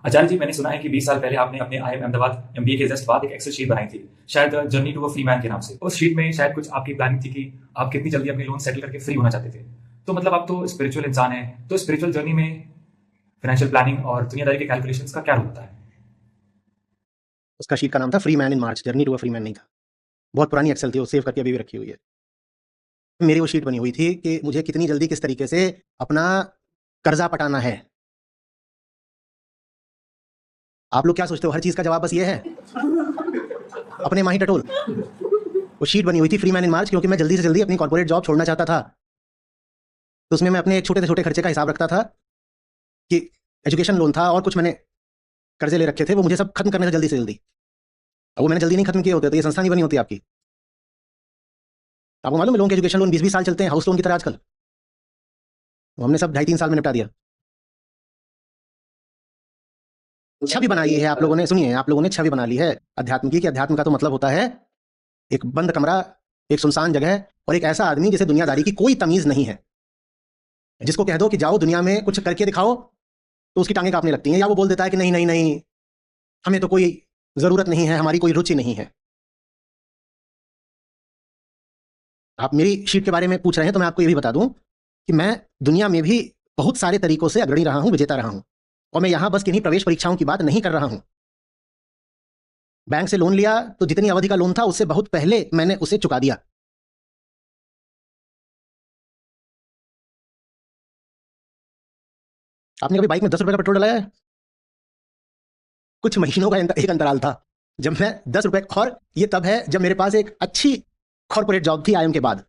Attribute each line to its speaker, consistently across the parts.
Speaker 1: आचार्य जी, मैंने सुना है कि 20 साल पहले आपने अपने आईआईएम अहमदाबाद एमबीए के जस्ट बाद एक एक्सेल शीट बनाई थी, शायद journey to a free man के नाम से। उस शीट में शायद कुछ आपकी प्लानिंग थी कि आप कितनी जल्दी अपने लोन सेटल करके फ्री होना चाहते थे। तो मतलब आप तो स्पिरिचुअल इंसान हैं, तो स्पिरिचुअल जर्नी में फाइनेंशियल प्लानिंग और दुनियादारी के कैलकुलेशंस का क्या रोल होता है?
Speaker 2: उसका शीट का नाम था free man in March, journey to a free man नहीं था। बहुत पुरानी एक्सेल थी, वो सेव करके अभी भी रखी हुई है। मेरी वो शीट बनी हुई थी कि मुझे कितनी जल्दी किस तरीके से अपना कर्जा पटाना है। आप लोग क्या सोचते हो, हर चीज का जवाब बस ये है? अपने माही टटोल। वो शीट बनी हुई थी फ्री मैन इन मार्च, क्योंकि मैं जल्दी से जल्दी अपनी कॉर्पोरेट जॉब छोड़ना चाहता था। तो उसमें मैं अपने एक छोटे से छोटे खर्चे का हिसाब रखता था कि एजुकेशन लोन था और कुछ मैंने कर्जे ले रखे थे, वो मुझे सब खत्म करने थे जल्दी से जल्दी। अब वो मैंने जल्दी नहीं खत्म किए होते तो ये संस्था नहीं बनी होती आपकी। आपको मालूम है लोगों के एजुकेशन लोन 20-20 साल चलते हैं, हाउस लोन की तरह आजकल। तो हमने सब 2.5-3 साल में निपटा दिया। छवि बनाई है आप लोगों ने, सुनिए, आप लोगों ने छवि बना ली है अध्यात्म की, कि अध्यात्म का तो मतलब होता है एक बंद कमरा, एक सुनसान जगह और एक ऐसा आदमी जिसे दुनियादारी की कोई तमीज नहीं है, जिसको कह दो कि जाओ दुनिया में कुछ करके दिखाओ तो उसकी टांगें कांपने लगती हैं, या वो बोल देता है कि नहीं नहीं नहीं, हमें तो कोई जरूरत नहीं है, हमारी कोई रुचि नहीं है। आप मेरी शीट के बारे में पूछ रहे हैं तो मैं आपको ये भी बता दूं कि मैं दुनिया में भी बहुत सारे तरीकों से अग्रणी रहा हूं, विजेता रहा हूं। और मैं यहां बस किन्हीं प्रवेश परीक्षाओं की बात नहीं कर रहा हूं। बैंक से लोन लिया तो जितनी अवधि का लोन था उससे बहुत पहले मैंने उसे चुका दिया। आपने कभी बाइक में 10 रुपए का पेट्रोल डलाया है? कुछ महीनों का एक अंतराल था जब मैं 10 रुपए, और ये तब है जब मेरे पास एक अच्छी कॉर्पोरेट जॉब थी आईएम के बाद।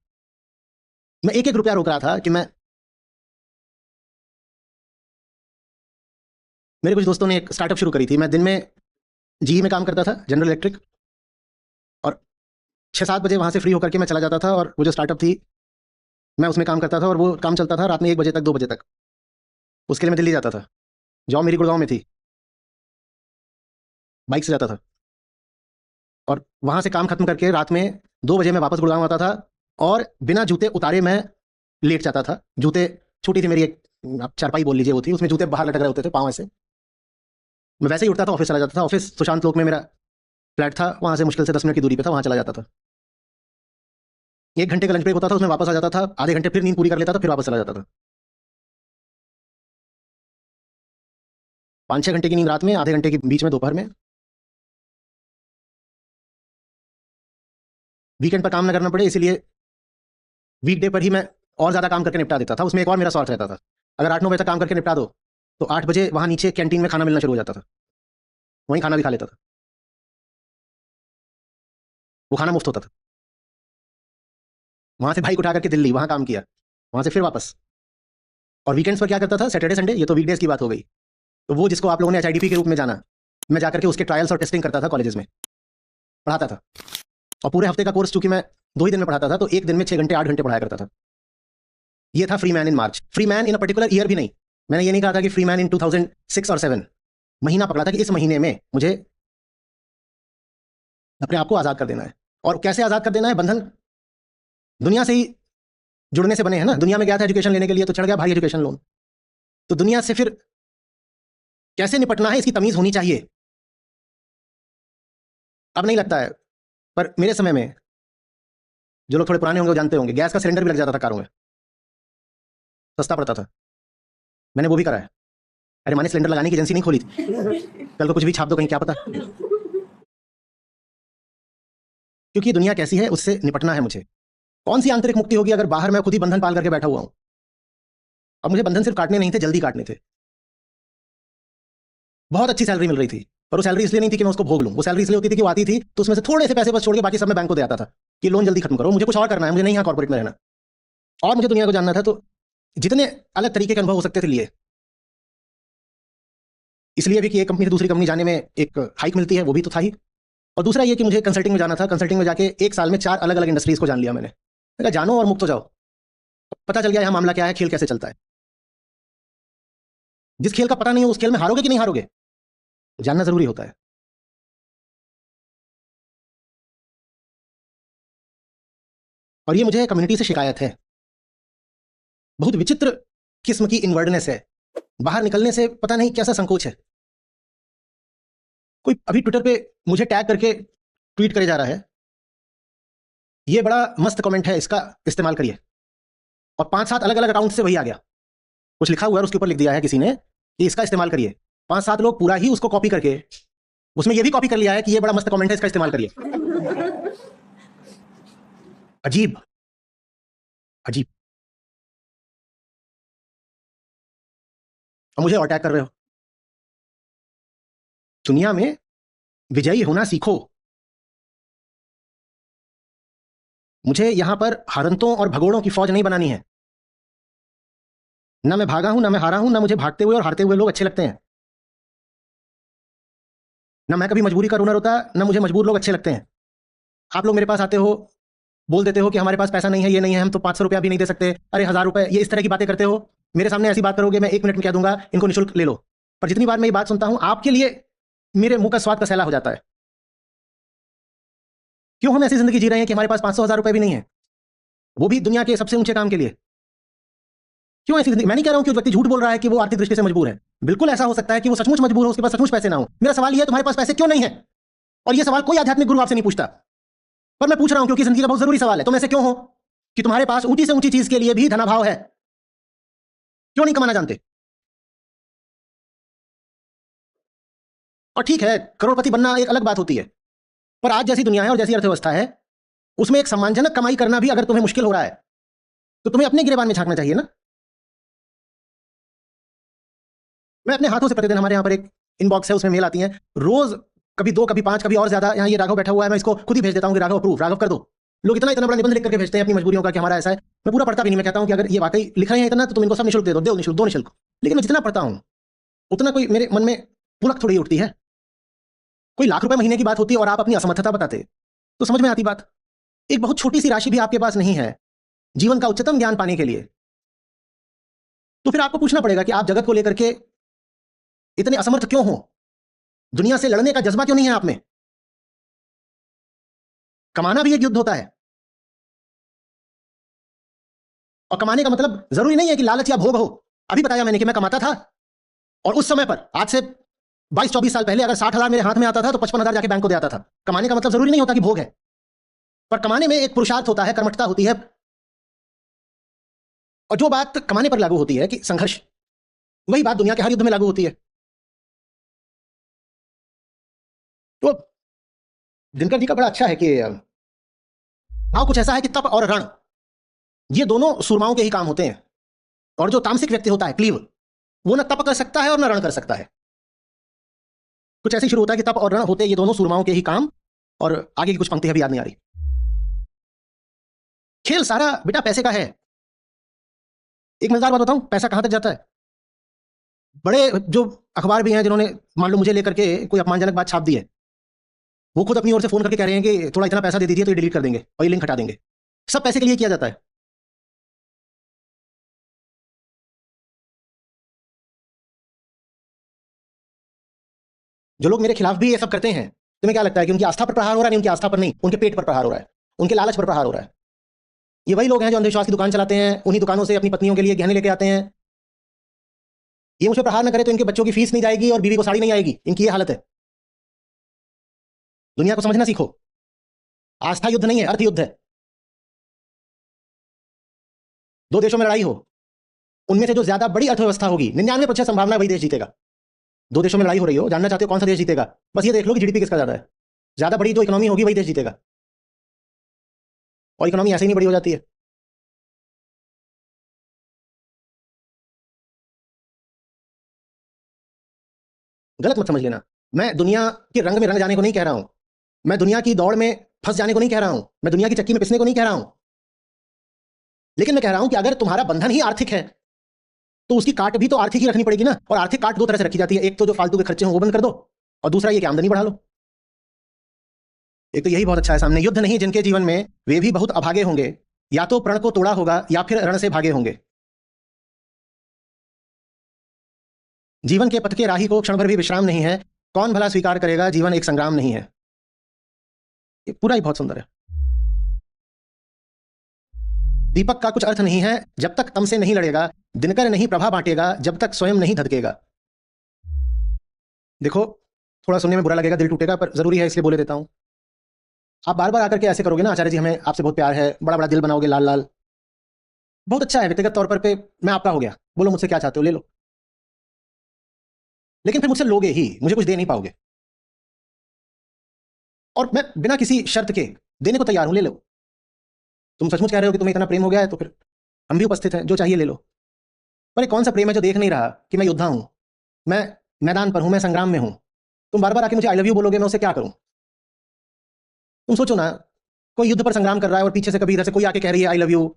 Speaker 2: मैं एक एक रुपया रोक रहा था कि मैं, मेरे कुछ दोस्तों ने एक स्टार्टअप शुरू करी थी। मैं दिन में जीई में काम करता था, जनरल इलेक्ट्रिक, और 6-7 बजे वहां से फ्री होकर के मैं चला जाता था और वो जो स्टार्टअप थी मैं उसमें काम करता था, और वो काम चलता था रात में 1 बजे तक, 2 बजे तक। उसके लिए मैं दिल्ली जाता था। जॉब मेरी गुड़गांव में थी, बाइक से जाता था, और वहां से काम खत्म करके रात में 2 बजे मैं वापस गुड़गांव आता था, और बिना जूते उतारे मैं लेट जाता था। जूते, छोटी थी मेरी एक, आप चारपाई बोल लीजिए वो थी, उसमें जूते बाहर लटक रहे होते थे पाँव ऐसे। मैं वैसे ही उठता था, ऑफिस चला जाता था। ऑफिस सुशांत लोक में मेरा फ्लैट था, वहां से मुश्किल से 10 मिनट की दूरी पे था, वहां चला जाता था। 1 घंटे का लंच ब्रेक होता था, उसमें वापस आ जाता था, आधे घंटे फिर नींद पूरी कर लेता था, फिर वापस चला जाता था। 5-6 घंटे की नींद रात में, आधे घंटे के बीच में दोपहर में। वीकेंड पर काम न करना पड़े इसलिए वीकडे पर ही मैं और ज्यादा काम करके निपटा देता था। उसमें एक और मेरा स्वार्थ रहता था, अगर 8-9 बजे तक काम करके निपटा दो तो 8 बजे वहां नीचे कैंटीन में खाना मिलना शुरू हो जाता था, वहीं खाना भी खा लेता था। वो खाना मुफ्त होता था। वहां से बाइक उठा करके दिल्ली, वहां काम किया, वहां से फिर वापस। और वीकेंड्स पर क्या करता था, सैटरडे संडे, ये तो वीकडेज की बात हो गई, तो वो जिसको आप लोगों ने एचआईडीपी के रूप में जाना, मैं जाकर के उसके ट्रायल्स और टेस्टिंग करता था कॉलेजेस में, पढ़ाता था। और पूरे हफ्ते का कोर्स चूंकि मैं 2 ही दिन में पढ़ाता था, तो एक दिन में 6 घंटे 8 घंटे पढ़ाया करता था। ये था free man in March. Free man in a particular year भी नहीं, मैंने ये नहीं कहा था कि फ्री मैन इन 2006 और 7। महीना पकड़ा था कि इस महीने में मुझे अपने आप को आजाद कर देना है। और कैसे आजाद कर देना है? बंधन दुनिया से ही जुड़ने से बने हैं ना। दुनिया में गया था एजुकेशन लेने के लिए, तो चढ़ गया भारी एजुकेशन लोन। तो दुनिया से फिर कैसे निपटना है इसकी तमीज होनी चाहिए। अब नहीं लगता है, पर मेरे समय में जो लोग थोड़े पुराने होंगे वो जानते होंगे, गैस का सिलेंडर भी लग जाता था कारों में, सस्ता पड़ता था। मैंने वो भी करा है। अरे माने सिलेंडर लगाने की एजेंसी नहीं खोली थी, कल को कुछ भी छाप दो कहीं, क्या पता। क्योंकि दुनिया कैसी है उससे निपटना है मुझे। कौन सी आंतरिक मुक्ति होगी अगर बाहर मैं खुद ही बंधन पाल करके बैठा हुआ हूं। अब मुझे बंधन सिर्फ काटने नहीं थे, जल्दी काटने थे। बहुत अच्छी सैलरी मिल रही थी, पर वो सैलरी इसलिए नहीं थी कि मैं उसको भोग लूं। वो सैलरी इसलिए होती थी कि वो आती थी तो उसमें से थोड़े से पैसे बस छोड़ के बाकी सब मैं बैंक को दे आता था कि लोन जल्दी खत्म करो, मुझे कुछ और करना है, मुझे नहीं यहाँ कॉर्पोरेट में रहना, और मुझे दुनिया को जानना था। तो जितने अलग तरीके के अनुभव हो सकते थे लिए, इसलिए भी कि एक कंपनी से दूसरी कंपनी जाने में एक हाइक मिलती है, वो भी तो था ही। और दूसरा ये कि मुझे कंसल्टिंग में जाना था। कंसल्टिंग में जाके 1 साल में 4 अलग अलग इंडस्ट्रीज को जान लिया मैंने कहा जानो और मुक्त हो जाओ। पता चल गया यहाँ मामला क्या है, खेल कैसे चलता है। जिस खेल का पता नहीं है उस खेल में हारोगे कि नहीं हारोगे, जानना जरूरी होता है। और ये मुझे कम्युनिटी से शिकायत है, बहुत विचित्र किस्म की इनवर्डनेस है। बाहर निकलने से पता नहीं कैसा संकोच है। कोई अभी ट्विटर पे मुझे टैग करके ट्वीट करे जा रहा है, ये बड़ा मस्त कमेंट है, इसका इस्तेमाल करिए। और 5-7 अलग अलग अकाउंट से वही आ गया, कुछ लिखा हुआ है उसके ऊपर लिख दिया है किसी ने कि इसका इस्तेमाल करिए। 5-7 लोग पूरा ही उसको कॉपी करके उसमें ये भी कॉपी कर लिया है कि ये बड़ा मस्त कमेंट है, इसका इस्तेमाल करिए। अजीब अजीब। और मुझे और टैग कर रहे हो। दुनिया में विजयी होना सीखो। मुझे यहां पर हरंतों और भगोड़ों की फौज नहीं बनानी है। ना मैं भागा हूं, ना मैं हारा हूं, ना मुझे भागते हुए और हारते हुए लोग अच्छे लगते हैं। ना मैं कभी मजबूरी का रोना रोता, ना मुझे मजबूर लोग अच्छे लगते हैं। आप लोग मेरे पास आते हो, बोल देते हो कि हमारे पास पैसा नहीं है, ये नहीं है, हम तो 500 रुपया भी नहीं दे सकते, अरे 1000 रुपए, ये इस तरह की बातें करते हो। मेरे सामने ऐसी बात करोगे, मैं 1 मिनट में कह दूंगा इनको निःशुल्क ले लो। पर जितनी बार मैं ये बात सुनता हूं, आपके लिए मेरे मुंह का स्वाद का सैला हो जाता है। क्यों हम ऐसी जिंदगी जी रहे हैं कि हमारे पास 500-1000 रुपए भी नहीं है, वो भी दुनिया के सबसे ऊंचे काम के लिए? क्यों ऐसी जिंदगी? मैं नहीं कह रहा हूं कि व्यक्ति झूठ बोल रहा है कि वो आर्थिक दृष्टि से मजबूर है। बिल्कुल ऐसा हो सकता है कि वो सचमुच मजबूर हो, उसके पास सचमुच पैसे ना हो। मेरा सवाल ये है, तुम्हारे पास पैसे क्यों नहीं है? और ये सवाल कोई आध्यात्मिक गुरु आपसे नहीं पूछता, पर मैं पूछ रहा हूं क्योंकि जिंदगी का बहुत जरूरी सवाल है। तुम ऐसे क्यों हो कि तुम्हारे पास ऊंची से ऊंची चीज के लिए भी धनाभाव है? क्यों नहीं कमाना जानते? और ठीक है, करोड़पति बनना एक अलग बात होती है, पर आज जैसी दुनिया है और जैसी अर्थव्यवस्था है, उसमें एक सम्मानजनक कमाई करना भी अगर तुम्हें मुश्किल हो रहा है, तो तुम्हें अपने गिरेबान में झांकना चाहिए ना। मैं अपने हाथों से प्रतिदिन, हमारे यहाँ पर एक इनबॉक्स है, उसमें मेल आती है रोज, कभी 2, कभी 5, कभी और ज्यादा। यहाँ ये राघव बैठा हुआ है, मैं इसको खुद ही भेज देता हूँ कि राघव अप्रूव, राघव कर दो। लोग इतना इतना बड़ा निबंध लिख करके भेजते हैं अपनी मजबूरियों का कि हमारा ऐसा है। मैं पूरा पढ़ता भी नहीं, मैं कहता हूँ कि अगर ये वाकई लिख रहे हैं इतना, तो तुम इनको सब निःशुल्क दे दो, निःशुल्क, दो निःशुल्क। लेकिन मैं जितना पढ़ता हूँ उतना कोई मेरे मन में पुलक थोड़ी उठती है। कोई लाख रुपए महीने की बात होती है और आप अपनी असमर्थता बताते, तो समझ में आती बात। एक बहुत छोटी सी राशि भी आपके पास नहीं है जीवन का उच्चतम ज्ञान पाने के लिए, तो फिर आपको पूछना पड़ेगा कि आप जगत को लेकर के इतने असमर्थ क्यों हो? दुनिया से लड़ने का जज्बा क्यों नहीं है आप में? कमाना भी एक युद्ध होता है, और कमाने का मतलब जरूरी नहीं है कि लालच या भोग हो। अभी बताया मैंने कि मैं कमाता था, और उस समय पर, आज से 22-24 साल पहले, अगर 60,000 मेरे हाथ में आता था तो 55,000 जाके बैंक को दे आता था। कमाने का मतलब जरूरी नहीं होता कि भोग है, पर कमाने में एक पुरुषार्थ होता है, कर्मठता होती है। और जो बात कमाने पर लागू होती है कि संघर्ष, वही बात दुनिया के हर युद्ध में लागू होती है। तो दिनकर जी का बड़ा अच्छा है कि हाँ, कुछ ऐसा है कि तप और रण, ये दोनों सूरमाओं के ही काम होते हैं। और जो तामसिक व्यक्ति होता है, क्लीव, वो ना तप कर सकता है और ना रण कर सकता है। कुछ ऐसे ही शुरू होता है कि तप और रण होते हैं ये दोनों सूरमाओं के ही काम। और आगे की कुछ पंक्ति अभी याद नहीं आ रही। खेल सारा बेटा पैसे का है। एक मजेदार बात बताऊं, पैसा कहां तक जाता है? बड़े जो अखबार भी हैं जिन्होंने मान लो मुझे लेकर के कोई अपमानजनक बात छाप दी है, वो खुद अपनी ओर से फोन करके कह रहे हैं कि थोड़ा इतना पैसा दे दीजिए तो ये डिलीट कर देंगे और ये लिंक हटा देंगे। सब पैसे के लिए किया जाता है। जो लोग मेरे खिलाफ भी ये सब करते हैं, तुम्हें क्या लगता है कि उनकी आस्था पर प्रहार हो रहा है? नहीं, उनकी आस्था पर नहीं, उनके पेट पर प्रहार हो रहा है, उनके लालच पर प्रहार हो रहा है। ये वही लोग हैं जो अंधविश्वास की दुकान चलाते हैं, उन्हीं दुकानों से अपनी पत्नियों के लिए गहने लेके आते हैं। ये मुझे प्रहार न करे तो इनके बच्चों की फीस नहीं जाएगी और बीवी को साड़ी नहीं आएगी, इनकी ये हालत है। दुनिया को समझना सीखो। आस्था युद्ध नहीं है, अर्थ युद्ध है। दो देशों में लड़ाई हो, उनमें से जो ज्यादा बड़ी अर्थव्यवस्था होगी, 99% संभावना है वही देश जीतेगा। दो देशों में लड़ाई हो रही हो, जानना चाहते हो कौन सा देश जीतेगा? बस ये देख लो कि जीडीपी किसका ज्यादा है। ज्यादा बड़ी जो इकोनॉमी होगी वही देश जीतेगा, और इकोनॉमी ऐसे ही नहीं बड़ी हो जाती है। गलत मत समझ लेना। मैं दुनिया के रंग में रंग जाने को नहीं कह रहा हूं, मैं दुनिया की दौड़ में फंस जाने को नहीं कह रहा हूं, मैं दुनिया की चक्की में पिसने को नहीं कह रहा हूं। लेकिन मैं कह रहा हूं कि अगर तुम्हारा बंधन ही आर्थिक है, तो उसकी काट भी तो आर्थिक ही रखनी पड़ेगी ना। और आर्थिक काट दो तरह से रखी जाती है, एक तो जो फालतू के खर्चे हो वो बंद कर दो, और दूसरा ये कि आमदनी बढ़ा लो। एक तो यही बहुत अच्छा है, सामने युद्ध नहीं जिनके जीवन में, वे भी बहुत अभागे होंगे, या तो प्रण को तोड़ा होगा या फिर रण से भागे होंगे। जीवन के पथ के राही को क्षण भर भी विश्राम नहीं है, कौन भला स्वीकार करेगा जीवन एक संग्राम नहीं है। ये पूरा ही बहुत सुंदर है। दीपक का कुछ अर्थ नहीं है जब तक तम से नहीं लड़ेगा, दिनकर नहीं प्रभा बांटेगा जब तक स्वयं नहीं धधकेगा। देखो, थोड़ा सुनने में बुरा लगेगा, दिल टूटेगा, पर जरूरी है इसलिए बोले देता हूँ। आप बार बार आकर के ऐसे करोगे ना, आचार्य जी हमें आपसे बहुत प्यार है, बड़ा बड़ा दिल बनाओगे लाल लाल, बहुत अच्छा है, व्यक्तिगत तौर पर पे मैं आपका हो गया, बोलो मुझसे क्या चाहते हो ले लो, लेकिन फिर मुझसे लोगे ही, मुझे कुछ दे नहीं पाओगे, और मैं बिना किसी शर्त के देने को तैयार हूं, ले लो। तुम सचमुच कह रहे हो कि तुम्हें इतना प्रेम हो गया है, तो फिर हम भी उपस्थित हैं, जो चाहिए ले लो। पर ये कौन सा प्रेम है जो देख नहीं रहा कि मैं योद्धा हूं, मैं मैदान पर हूं, मैं संग्राम में हूं, तुम बार बार आके मुझे आई लव यू बोलोगे, मैं उसे क्या करूं? तुम सोचो ना, कोई युद्ध पर संग्राम कर रहा है और पीछे से कभी इधर से कोई आके कह रही है आई लव यू,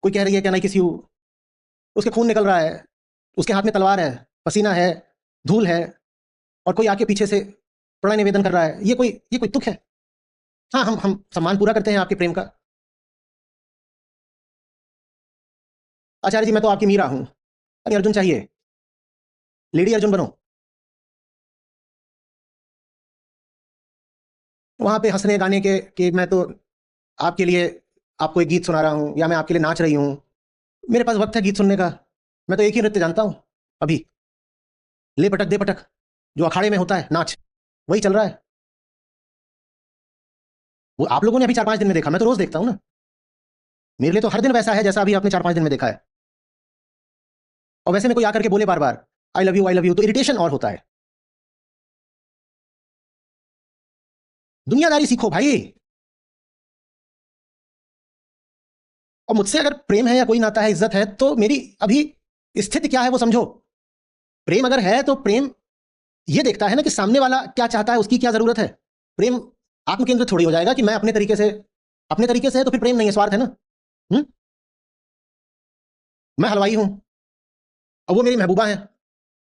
Speaker 2: कोई कह रही है क्या नहीं किस यू, उसके खून निकल रहा है, उसके हाथ में तलवार है, पसीना है, धूल है, और कोई आके पीछे से प्रणय निवेदन कर रहा है, ये कोई तुक है? हाँ, हम सम्मान पूरा करते हैं आपके प्रेम का। आचार्य जी मैं तो आपकी मीरा हूं, अरे अर्जुन चाहिए, लेडी अर्जुन बनो। वहां पे हंसने गाने के कि मैं तो आपके लिए आपको एक गीत सुना रहा हूं, या मैं आपके लिए नाच रही हूं, मेरे पास वक्त है गीत सुनने का? मैं तो एक ही नृत्य जानता हूं अभी, ले पटक दे पटक, जो अखाड़े में होता है नाच, वही चल रहा है। वो आप लोगों ने अभी 4-5 दिन में देखा, मैं तो रोज देखता हूं ना, मेरे लिए तो हर दिन वैसा है जैसा अभी आपने 4-5 दिन में देखा है। और वैसे में कोई आकर के बोले बार बार आई लव यू, तो इरिटेशन और होता है। दुनियादारी सीखो भाई, और मुझसे अगर प्रेम है या कोई नाता है, इज्जत है, तो मेरी अभी स्थिति क्या है वो समझो। प्रेम अगर है तो प्रेम ये देखता है ना कि सामने वाला क्या चाहता है, उसकी क्या जरूरत है। प्रेम आत्म केंद्रित थोड़ी हो जाएगा कि मैं अपने तरीके से है, तो फिर प्रेम नहीं है, स्वार्थ है ना। हम्म? मैं हलवाई हूं और वो मेरी महबूबा है,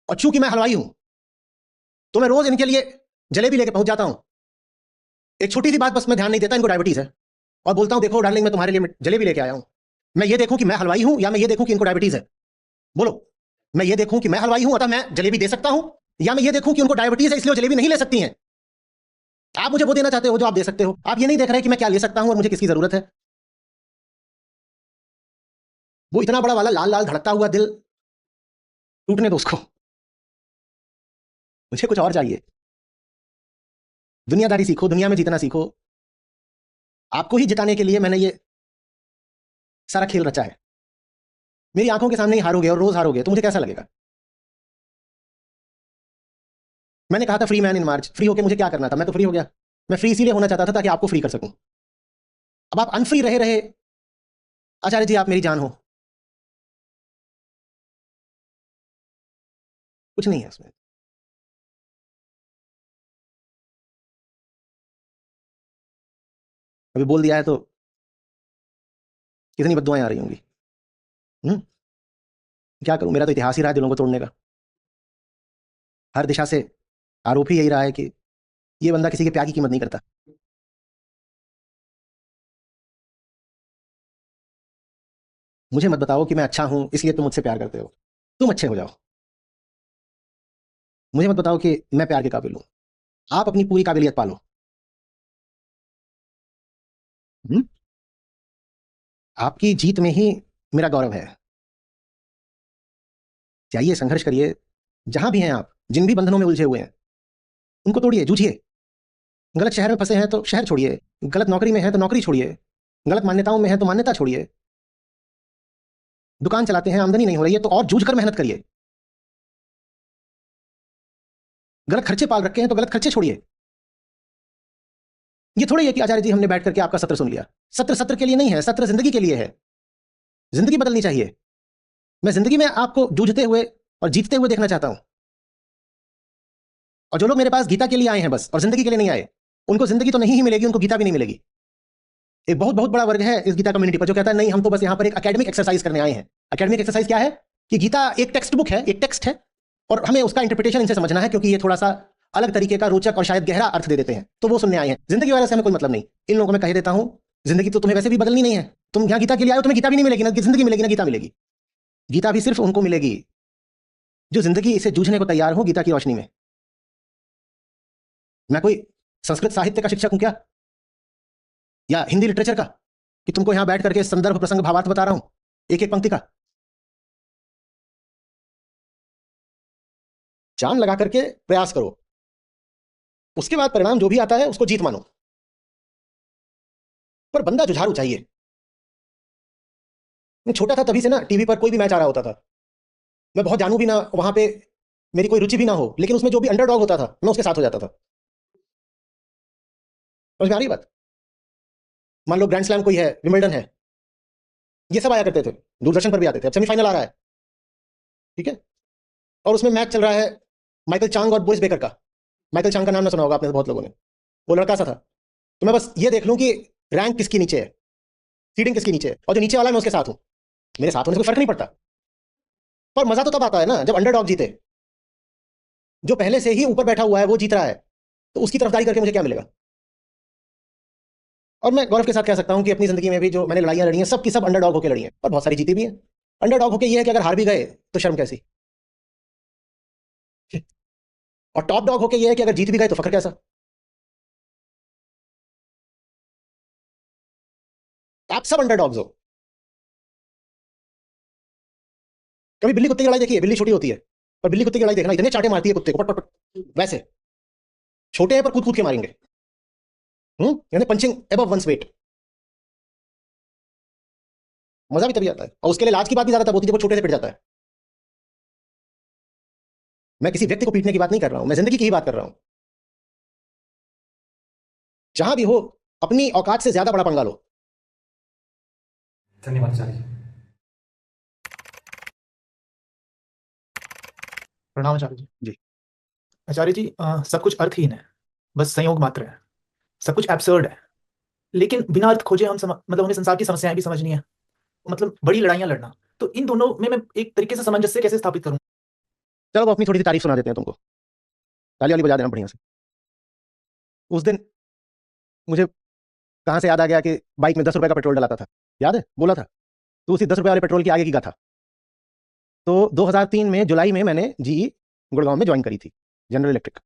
Speaker 2: और चूंकि मैं हलवाई हूं तो मैं रोज इनके लिए जलेबी लेके पहुंच जाता हूं। एक छोटी सी बात बस मैं ध्यान नहीं देता, इनको डायबिटीज है, और बोलता हूं देखो डार्लिंग मैं तुम्हारे लिए जलेबी लेके आया हूं। मैं ये देखूं कि मैं हलवाई हूं, या मैं ये देखूं कि इनको डायबिटीज है? बोलो, मैं ये देखूं कि मैं हलवाई हूं अतः मैं जलेबी दे सकता हूं, या मैं ये देखूं कि उनको डायबिटीज है इसलिए वो जलेबी नहीं ले सकती हैं? आप मुझे वो देना चाहते हो जो आप दे सकते हो, आप ये नहीं देख रहे कि मैं क्या ले सकता हूं और मुझे किसकी जरूरत है। वो इतना बड़ा वाला लाल लाल धड़कता हुआ दिल टूटने दो उसको, मुझे कुछ और चाहिए। दुनियादारी सीखो, दुनिया में जीतना सीखो। आपको ही जिताने के लिए मैंने ये सारा खेल रचा है। मेरी आंखों के सामने ही हारोगे और रोज हारोगे तो मुझे कैसा लगेगा? मैंने कहा था free man in March, free होके मुझे क्या करना था? मैं तो फ्री हो गया। मैं फ्री इसीलिए होना चाहता था ताकि आपको फ्री कर सकूं। अब आप अनफ्री रहे रहे आचार्य जी आप मेरी जान हो, कुछ नहीं है उसमें। अभी बोल दिया है तो कितनी बद्दुआएं आ रही होंगी। हम्म? क्या करूं, मेरा तो इतिहास ही रहा है दिलों को तोड़ने का। हर दिशा से आरोप ही यही रहा है कि ये बंदा किसी के प्यार की कीमत नहीं करता। मुझे मत बताओ कि मैं अच्छा हूं इसलिए तुम मुझसे प्यार करते हो, तुम अच्छे हो जाओ। मुझे मत बताओ कि मैं प्यार के काबिल हूं, आप अपनी पूरी काबिलियत पालो। हम्म? आपकी जीत में ही मेरा गौरव है। जाइए संघर्ष करिए, जहां भी हैं आप, जिन भी बंधनों में उलझे हुए हैं उनको तोड़िए, जूझिए। गलत शहर में फंसे हैं तो शहर छोड़िए, गलत नौकरी में हैं तो नौकरी छोड़िए, गलत मान्यताओं में हैं तो मान्यता छोड़िए, दुकान चलाते हैं आमदनी नहीं हो रही है तो और जूझ कर मेहनत करिए, गलत खर्चे पाल रखे हैं तो गलत खर्चे छोड़िए। ये थोड़ी है कि आचार्य जी हमने बैठ करके आपका सत्र सुन लिया। सत्र सत्र के लिए नहीं है, सत्र जिंदगी के लिए है। जिंदगी बदलनी चाहिए। मैं जिंदगी में आपको जूझते हुए और जीतते हुए देखना चाहता हूं। और जो लोग मेरे पास गीता के लिए आए हैं बस और जिंदगी के लिए नहीं आए, उनको जिंदगी तो नहीं ही मिलेगी, उनको गीता भी नहीं मिलेगी। एक बहुत बहुत बड़ा वर्ग है इस गीता कम्युनिटी पर जो कहता है नहीं हम तो बस यहां पर एक एकेडमिक एक्सरसाइज करने आए हैं। एकेडमिक एक्सरसाइज क्या है कि गीता एक टेक्स्ट बुक है, एक टेक्स्ट है, और हमें उसका इंटरप्रिटेशन इनसे समझना है क्योंकि ये थोड़ा सा अलग तरीके का रोचक और शायद गहरा अर्थ दे देते हैं, तो वो सुनने आए हैं। जिंदगी वाले से हमें कोई मतलब नहीं। इन लोगों को मैं कह देता हूं जिंदगी तो तुम्हें वैसे भी बदलनी नहीं है, तुम यहाँ गीता के लिए आए हो, तुम्हें गीता भी नहीं मिलेगी, ना जिंदगी मिलेगी ना गीता मिलेगी। गीता भी सिर्फ उनको मिलेगी जो जिंदगी इसे जूझने को तैयार हो गीता की रोशनी में। मैं कोई संस्कृत साहित्य का शिक्षक हूं क्या, या हिंदी लिटरेचर का, कि तुमको यहां बैठ करके संदर्भ प्रसंग भावार्थ बता रहा हूं एक एक पंक्ति का? जान लगा करके प्रयास करो, उसके बाद परिणाम जो भी आता है उसको जीत मानो, पर बंदा जुझारू चाहिए। मैं छोटा था तभी से ना, टीवी पर कोई भी मैच आ रहा होता था, मैं बहुत जानू भी ना वहां पे, मेरी कोई रुचि भी ना हो, लेकिन उसमें जो भी अंडरडॉग होता था मैं उसके साथ हो जाता था। समझ में आ रही बात? मान लो ग्रैंड स्लैम कोई है, विंबलडन है, ये सब आया करते थे, दूरदर्शन पर भी आते थे। अब सेमीफाइनल आ रहा है, ठीक है, और उसमें मैच चल रहा है माइकल चांग और बोरिस बेकर का। माइकल चांग का नाम ना सुना होगा आपने बहुत लोगों ने, वो लड़का सा था। तो मैं बस ये देख लूं कि रैंक किसकी नीचे है, सीडिंग किसकी नीचे है, और जो नीचे वाला है मैं उसके साथ हूं, मेरे साथ होने से कोई फर्क नहीं पड़ता। पर मजा तो तब आता है ना जब अंडरडॉग जीते। जो पहले से ही ऊपर बैठा हुआ है वो जीत रहा है, तो उसकी तरफदारी करके मुझे क्या मिलेगा? और मैं गौरव के साथ कह सकता हूं कि अपनी जिंदगी में भी जो मैंने लड़ाइयां लड़ी हैं सब की सब अंडरडॉग होकर लड़ी हैं, और बहुत सारी जीती भी हैं। अंडरडॉग होकर ये है कि अगर हार भी गए तो शर्म कैसी, और टॉप डॉग होकर ये है कि अगर जीत भी गए तो फख्र कैसा। आप सब अंडरडॉग्स हो। कभी बिल्ली कुत्ते की लड़ाई देखी है? बिल्ली छोटी होती है, पर बिल्ली कुत्ते की लड़ाई देखना, इतने चांटे मारती है कुत्ते को, पट पट पट, वैसे छोटे हैं पर कूद कूद के मारेंगे। यानी पंचिंग एबव वंस वेट। मजा भी तभी आता है, और उसके लिए लाज की बात भी ज्यादा तब होती है जब वो छोटे से पिट जाता है। मैं किसी व्यक्ति को पीटने की बात नहीं कर रहा हूं, मैं जिंदगी की ही बात कर रहा हूं। जहां भी हो अपनी औकात से ज्यादा बड़ा पंगा लो।
Speaker 1: धन्यवाद आचार्य जी।
Speaker 3: प्रणाम आचार्य जी।
Speaker 2: जी।
Speaker 3: आचार्य जी, सब कुछ अर्थहीन है, बस संयोग मात्र है, सब कुछ एब्सर्ड है। लेकिन बिना अर्थ खोजे मतलब हमें संसार की समस्याएं भी समझनी है, मतलब बड़ी लड़ाइयां लड़ना। तो इन दोनों में मैं एक तरीके से सामंजस्य कैसे स्थापित करूं?
Speaker 2: चलो वो अपनी थोड़ी सी तारीफ सुना देते हैं तुमको, ताली वाली बजा देना बढ़िया से। उस दिन मुझे कहां से याद आ गया कि बाइक में 10 रुपए का पेट्रोल डलाता था, याद है बोला था, तो उसी 10 रुपए वाले पेट्रोल की आगे की गाथा। तो 2003 में जुलाई में मैंने जीई गुड़गांव में ज्वाइन करी थी, जनरल इलेक्ट्रिक।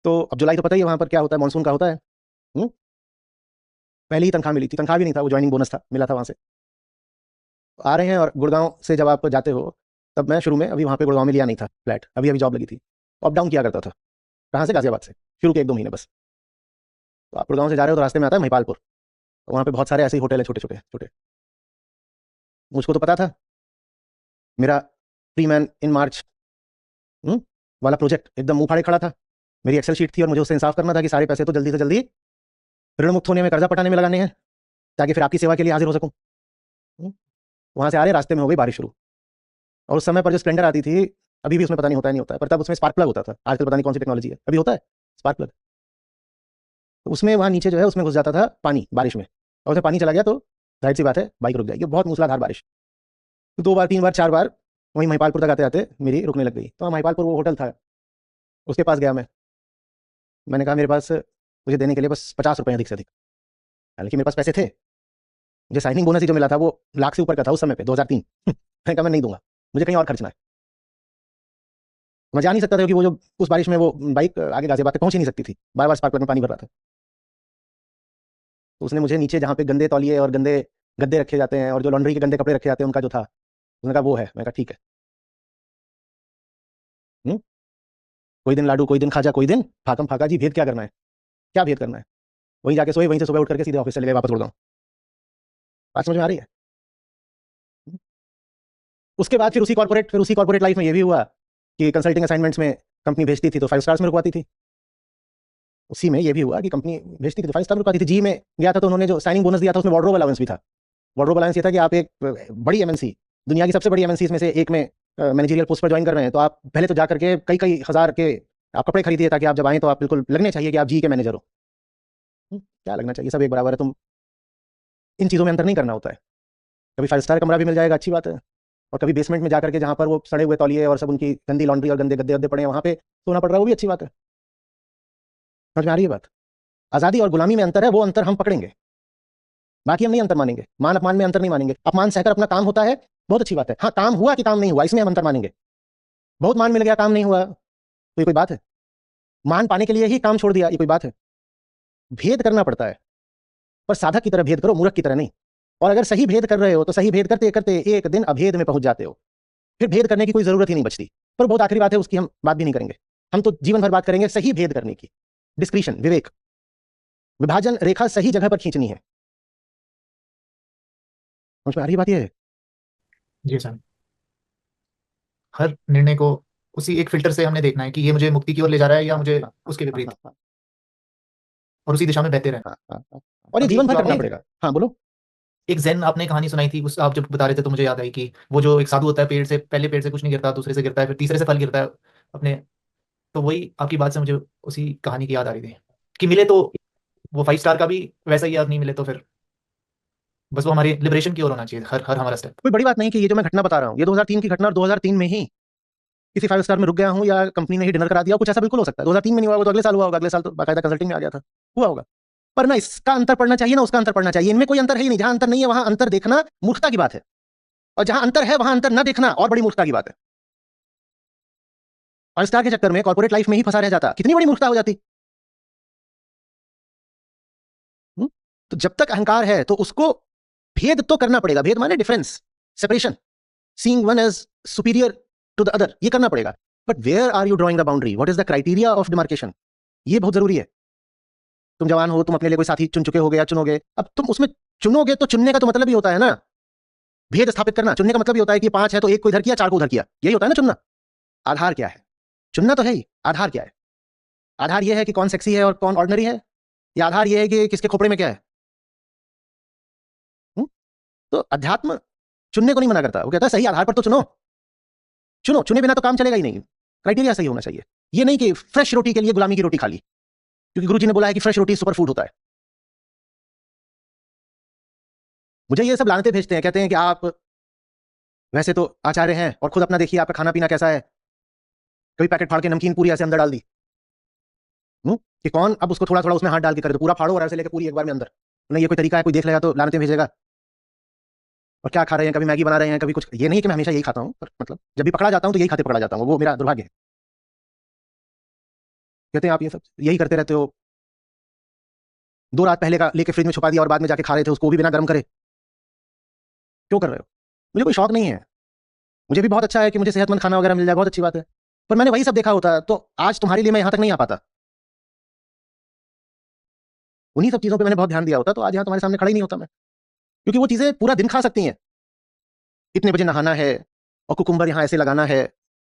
Speaker 2: तो अब जुलाई तो पता ही है वहां पर क्या होता है, मानसून का होता है। पहले ही तनख्वाह मिली थी, तनख्वाह भी नहीं था, वो ज्वाइनिंग बोनस था, मिला था वहां से। आ रहे हैं और गुड़गांव से जब आप जाते हो, तब मैं शुरू में अभी वहां पे गुड़गांव में लिया नहीं था फ्लैट, अभी अभी जॉब लगी थी, अप डाउन किया करता था। कहाँ से? गाजियाबाद से, शुरू के 1-2 महीने बस। तो आप गुड़गांव से जा रहे हो तो रास्ते में आता है महिपालपुर, तो वहाँ पे बहुत सारे ऐसे ही होटल है, छोटे छोटे छोटे। मुझको तो पता था मेरा फ्री मैन इन मार्च वाला प्रोजेक्ट एकदम मुंह फाड़े खड़ा था। मेरी एक्सेल शीट थी और मुझे उससे इंसाफ करना था कि सारे पैसे तो जल्दी से जल्दी ऋण मुक्त होने में, कर्जा पटाने में लगाने हैं, ताकि फिर आपकी सेवा के लिए हाजिर हो सकूं। वहां से आ रहे, रास्ते में हो गई बारिश शुरू, और उस समय पर जो स्प्लेंडर आती थी, अभी भी उसमें पता नहीं होता है नहीं होता है, पर तब उसमें स्पार्क प्लग होता था, आजकल पता नहीं कौन सी टेक्नोलॉजी है, अभी होता है स्पार्क प्लग। तो उसमें वहां नीचे जो है उसमें घुस जाता था पानी बारिश में, और उसमें पानी चला गया तो जाहिर सी बात है बाइक रुक जाएगी, बहुत मूसलाधार बारिश। तो 2 बार 3 बार 4 बार वहीं महिपालपुर तक आते आते मेरी रुकने लग गई। तो महिपालपुर वो होटल था, उसके पास गया मैं, मैंने कहा मेरे पास मुझे देने के लिए बस 50 रुपए अधिक से अधिक, हालांकि मेरे पास पैसे थे, मुझे साइनिंग बोनस ही जो मिला था वो लाख से ऊपर का था उस समय पे, 2003। मैंने कहा मैं नहीं दूंगा, मुझे कहीं और खर्चना है। मैं जा नहीं सकता था क्योंकि वो जो उस बारिश में वो बाइक आगे गाजियाबाद तक पहुंच ही नहीं सकती थी, बार बार स्पार्क प्लग में पानी भर रहा था। तो उसने मुझे नीचे जहाँ पे गंदे तौलिए और गंदे गद्दे रखे जाते हैं और जो लॉन्ड्री के गंदे कपड़े रखे जाते हैं उनका जो था, उसने कहा वो है। मैं कहा ठीक है। हम्म? कोई दिन लाडू, कोई दिन खाजा, कोई दिन फाकम फाका। जी भेद क्या करना है, क्या भेद करना है? वहीं जाके सोए, वहीं से सुबह उठ करके सीधे ऑफिस चले गए, वापस उड़ गया। बात समझ में आ रही है? हम्म? उसके बाद फिर उसी कॉर्पोरेट लाइफ में ये भी हुआ कि कंसल्टिंग असाइनमेंट्स में कंपनी भेजती थी तो 5 स्टार्स में रुकवाती थी। उसी में ये भी हुआ कि कंपनी भेजती थी तो 5 स्टार में रुकवाती थी। जी में गया था तो उन्होंने जो साइनिंग बोनस दिया था उसमें वार्डरोब अलाउंस भी था। वार्डरोब अलाउंस ये था कि आप एक बड़ी एमएनसी, दुनिया की सबसे बड़ी एमएनसी में से एक में मैनेजरियल पोस्ट पर ज्वाइन कर रहे हैं, तो आप पहले तो जा करके कई कई हजार के आप कपड़े खरीदिए ताकि आप जब आए तो आप बिल्कुल लगने चाहिए कि आप जी के मैनेजर हो। क्या लगना चाहिए, सब एक बराबर है। तुम इन चीज़ों में अंतर नहीं करना होता है। कभी 5 स्टार कमरा भी मिल जाएगा, अच्छी बात है, और कभी बेसमेंट में जाकर के जहाँ पर वो सड़े हुए तौलिए और सब उनकी गंदी लॉन्ड्री और गंदे गद्दे गद्दे पड़े हैं वहाँ पे सोना पड़ रहा है, वो भी अच्छी बात है। समझ में आ रही है बात? आज़ादी और गुलामी में अंतर है, वो अंतर हम पकड़ेंगे, बाकी हम नहीं अंतर मानेंगे। मान अपमान में अंतर नहीं मानेंगे। अपमान सहकर अपना काम होता है, बहुत अच्छी बात है। हाँ, काम हुआ कि काम नहीं हुआ इसमें हम अंतर मानेंगे। बहुत मान मिल गया, काम नहीं हुआ, तो ये कोई बात है? मान पाने के लिए ही काम छोड़ दिया, ये कोई बात है? भेद करना पड़ता है, पर साधक की तरह भेद करो, मूर्ख की तरह नहीं। और अगर सही भेद कर रहे हो तो सही भेद करते करते एक दिन अभेद में पहुंच जाते हो, फिर भेद करने की कोई जरूरत ही नहीं बचती। पर बहुत आखिरी बात है, उसकी हम बात भी नहीं करेंगे। हम तो जीवन भर बात करेंगे सही भेद करने की, डिस्क्रिशन, विवेक, विभाजन रेखा सही जगह पर खींचनी है। समझ में आ रही बात ये है?
Speaker 3: जी सर। हर निर्णय को उसी एक फिल्टर से हमने देखना है कि ये मुझे मुक्ति की ओर ले जा रहा है या मुझे
Speaker 2: हाँ,
Speaker 3: उसके
Speaker 2: हाँ,
Speaker 3: विपरीत,
Speaker 2: हाँ, हाँ,
Speaker 3: और उसी दिशा में बहते रहें।
Speaker 2: हाँ, हाँ, हाँ। और ये
Speaker 3: अभी
Speaker 2: जीवन भर
Speaker 3: जो
Speaker 2: करना
Speaker 3: आपने
Speaker 2: पड़ेगा। हाँ बोलो।
Speaker 3: एक ज़ेन आपने कहानी सुनाई थी, उस आप जब बता रहे थे तो मुझे याद आई कि वो जो एक साधु होता है, पेड़ से पहले पेड़ से कुछ नहीं गिरता, दूसरे से गिरता है, फिर तीसरे से फल गिरता है अपने। तो वही आपकी बात से मुझे उसी कहानी की याद आ रही थी कि मिले तो वो 5 स्टार का भी वैसा ही है, और नहीं मिले तो फिर बस वो हमारी लिबरेशन की ओर होना चाहिए हर हर हमारा स्टेप।
Speaker 2: कोई बड़ी बात नहीं कि ये जो मैं घटना बता रहा हूँ ये 2003 की घटना, और 2003 में ही किसी 5 स्टार में रुक गया हूँ या कंपनी ने ही डिनर करा दिया, कुछ ऐसा बिल्कुल हो सकता है। 2003 में नहीं हुआ वो तो अगले साल हुआ होगा, अगले साल तो बाकायदा कंसल्टिंग में आ गया था, हुआ होगा। पर ना इसका अंतर पड़ना चाहिए ना उसका अंतर पड़ना चाहिए, इनमें कोई अंतर है ही नहीं। जहां अंतर नहीं है वहां अंतर देखना मूर्खता की बात है, और जहां अंतर है वहां अंतर न देखना और बड़ी मूर्खता की बात है। 5 स्टार के चक्कर में कॉर्पोरेट लाइफ में ही फंसा रह जाता, कितनी बड़ी मूर्खता हो जाती। हम्म? तो जब तक अहंकार है तो उसको भेद तो करना पड़ेगा। भेद माने difference, separation, seeing one as superior to the other, ये करना पड़ेगा। But where are you drawing the boundary, what is the criteria of demarcation, ये बहुत जरूरी है। तुम जवान हो, तुम अपने लिए कोई साथी चुन चुके हो या चुनोगे, अब तुम उसमें चुनोगे तो चुनने का तो मतलब ही होता है ना भेद स्थापित करना। चुनने का मतलब ही होता है कि 5 है तो एक को इधर किया, 4 को उधर किया, यही होता है ना चुनना। आधार क्या है? चुनना तो है ही, आधार क्या है? आधार यह है कि कौन सेक्सी है और कौन ऑर्डिनरी है, या आधार यह है कि किसके खोपड़े में क्या है? हुँ? तो अध्यात्म चुनने को नहीं मना करता, वो कहता है सही आधार पर तो चुनो। चुनो, चुने बिना तो काम चलेगा ही नहीं। क्राइटेरिया सही होना चाहिए। ये नहीं कि फ्रेश रोटी के लिए गुलामी की रोटी खा ली, क्योंकि गुरुजी ने बोला है कि फ्रेश रोटी सुपर फूड होता है। मुझे ये सब लानतें भेजते हैं, कहते हैं कि आप वैसे तो आचार्य हैं और खुद अपना देखिए आपका खाना पीना कैसा है, कभी पैकेट फाड़ के नमकीन पूरी ऐसे अंदर डाल दी। कि कौन अब उसको थोड़ा थोड़ा उसमें हाथ डाल के करे, तो पूरा फाड़ो और ऐसे लेके पूरी एक बार में अंदर। नहीं, ये कोई तरीका है? कोई देख लेगा तो लानतें भेजेगा। और क्या खा रहे हैं, कभी मैगी बना रहे हैं, कभी कुछ। ये नहीं कि मैं हमेशा यही खाता हूँ, पर मतलब जब भी पकड़ा जाता हूँ तो यही खाते पकड़ा जाता हूँ, वो मेरा दुर्भाग्य है। कहते हैं आप ये सब यही करते रहते हो, 2 रात पहले का लेके फ्रिज में छुपा दिया और बाद में जाके खा रहे थे उसको, भी बिना गर्म करे। क्यों कर रहे हो? मुझे कोई शौक नहीं है, मुझे भी बहुत अच्छा है कि मुझे सेहतमंद खाना वगैरह मिल जाए, बहुत अच्छी बात है। पर मैंने वही सब देखा होता तो आज तुम्हारे लिए मैं यहां तक नहीं आ पाता। उन्हीं सब चीजों पे मैंने बहुत ध्यान दिया होता तो आज यहां तुम्हारे सामने खड़ा ही नहीं होता मैं। क्योंकि वो चीजें पूरा दिन खा सकती हैं। इतने बजे नहाना है और कुकुम्बर यहाँ ऐसे लगाना है,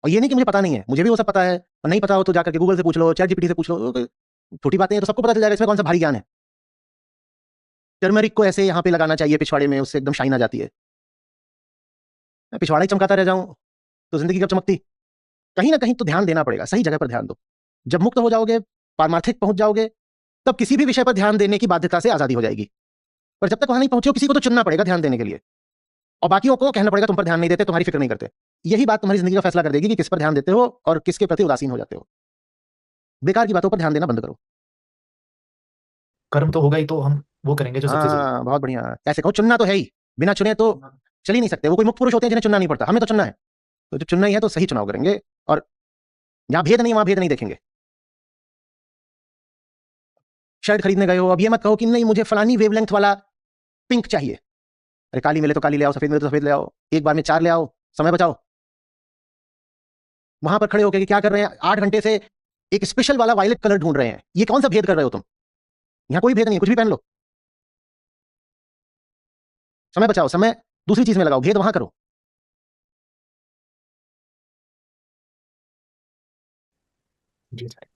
Speaker 2: और ये नहीं कि मुझे पता नहीं है, मुझे भी वो सब पता है। और नहीं पता हो तो जाकर के गूगल से पूछ लो, चैट जीपीटी से पूछ लो, छोटी बातें हैं तो सबको पता चल जाएगा, इसमें कौन सा भारी ज्ञान है। टर्मरिक को ऐसे यहाँ पे लगाना चाहिए पिछवाड़े में, उससे एकदम शाइन आ जाती है। मैं पिछवाड़ा ही चमकाता रह जाऊं तो जिंदगी कब चमकती? कहीं ना कहीं तो ध्यान देना पड़ेगा, सही जगह पर ध्यान दो। जब मुक्त हो जाओगे, पारमार्थिक पहुंच जाओगे, तब किसी भी विषय पर ध्यान देने की बाध्यता से आजादी हो जाएगी। पर जब तक वहां नहीं पहुंचे हो, किसी को तो चुनना पड़ेगा ध्यान देने के लिए, और बाकियों को कहना पड़ेगा तुम पर ध्यान नहीं देते, तुम्हारी फिक्र नहीं करते। यही बात तुम्हारी जिंदगी का फैसला कर देगी कि किस पर ध्यान देते हो और किसके प्रति उदासीन हो जाते हो। बेकार की बातों पर ध्यान देना बंद करो।
Speaker 3: कर्म तो होगा ही, तो हम वो करेंगे जो सबसे जरूरी।
Speaker 2: हाँ बहुत बढ़िया, ऐसे कहो चुनना तो है ही, बिना चुने तो चल ही नहीं सकते। वो कोई मुक्त पुरुष होते हैं जिन्हें चुनना नहीं पड़ता, हमें तो चुनना है। तो जब चुनना ही है तो सही चुनाव करेंगे, और जहां भेद नहीं वहां भेद नहीं देखेंगे। शर्ट खरीदने गए हो, अब ये मत कहो कि नहीं मुझे फलानी वेवलेंथ वाला पिंक चाहिए। अरे काली मिले तो काली ले आओ, सफेद मिले तो सफेद ले आओ, एक बार में 4 ले आओ, समय बचाओ। वहां पर खड़े होकर क्या कर रहे हैं, 8 घंटे से एक स्पेशल वाला वायलेट कलर ढूंढ रहे हैं, ये कौन सा भेद कर रहे हो तुम? यहाँ कोई भेद नहीं है, कुछ भी पहन लो। समय बचाओ, समय दूसरी चीज में लगाओ, भेद वहां करो।
Speaker 3: जी सर।